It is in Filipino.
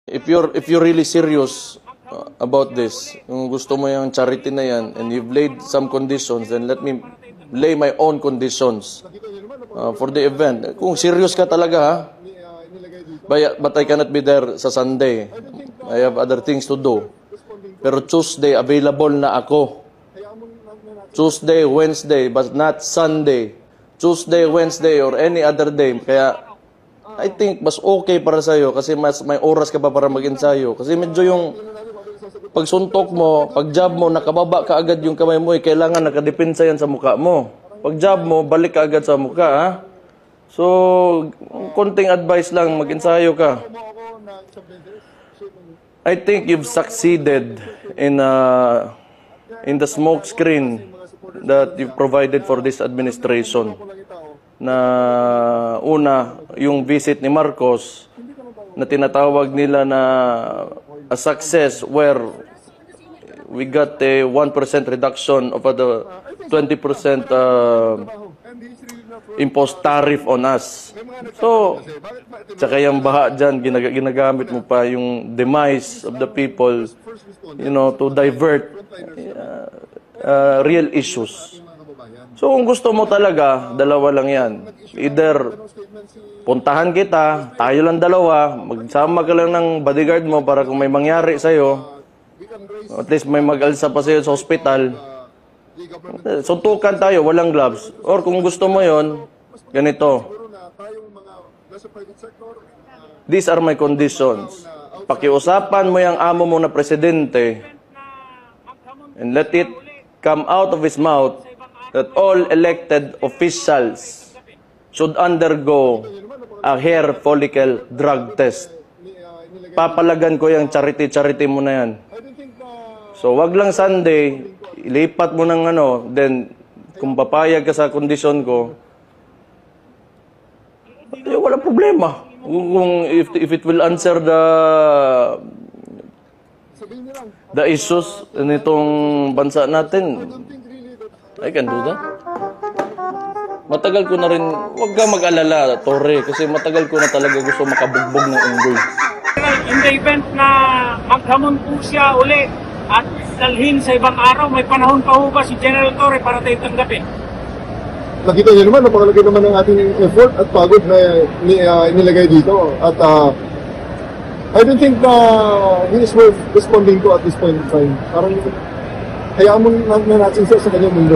If you're really serious about this, kung gusto mo yung charity na yan, and you've laid some conditions, then let me lay my own conditions for the event. Kung serious ka talaga, ha? But I cannot be there sa Sunday. I have other things to do. Pero Tuesday, available na ako. Tuesday, Wednesday, but not Sunday. Tuesday, Wednesday, or any other day. Kaya, I think mas okay para sa'yo kasi mas may oras ka pa para mag-ensayo. Kasi medyo yung pagsuntok mo, pag-job mo, nakababa ka agad yung kamay mo, kailangan nakadepensa yan sa mukha mo. Pag-job mo, balik ka agad sa mukha, ha? So, konting advice lang, mag-ensayo ka. I think you've succeeded in the smoke screen that you provided for this administration. Na una, yung visit ni Marcos na tinatawag nila na a success where we got a 1% reduction of the 20% imposed tariff on us. So, tsaka yung baha dyan, ginagamit mo pa yung demise of the people, you know, to divert real issues. So, kung gusto mo talaga, dalawa lang yan. Either puntahan kita, tayo lang dalawa, magsama ka lang ng bodyguard mo para kung may mangyari sa'yo, at least may mag-alsa pa sa'yo sa hospital. Suntukan tayo, walang gloves. Or kung gusto mo yon, ganito. These are my conditions. Pakiusapan mo yung amo mo na presidente and let it come out of his mouth that all elected officials should undergo a hair follicle drug test. Papalagan ko yung charity mo na yan. So, wag lang Sunday, ilipat mo ng then, kung papayag ka sa kondisyon ko, wala problema. Kung if it will answer the issues nitong bansa natin, I can do that. Matagal ko na rin, wag ka mag-alala, Torre, kasi matagal ko na talaga gusto makabugbog ng unggoy. In the event na maghamon po siya uli at dalhin sa ibang araw, may panahon pa ho ba si General Torre para tayo tanggapin? Nakita niyo naman, napakalagay naman ng ating effort at pagod na inilagay dito. At I don't think he is worth responding to at this point in time. Parang hayaan mo na natin siya sa kanyang mundo.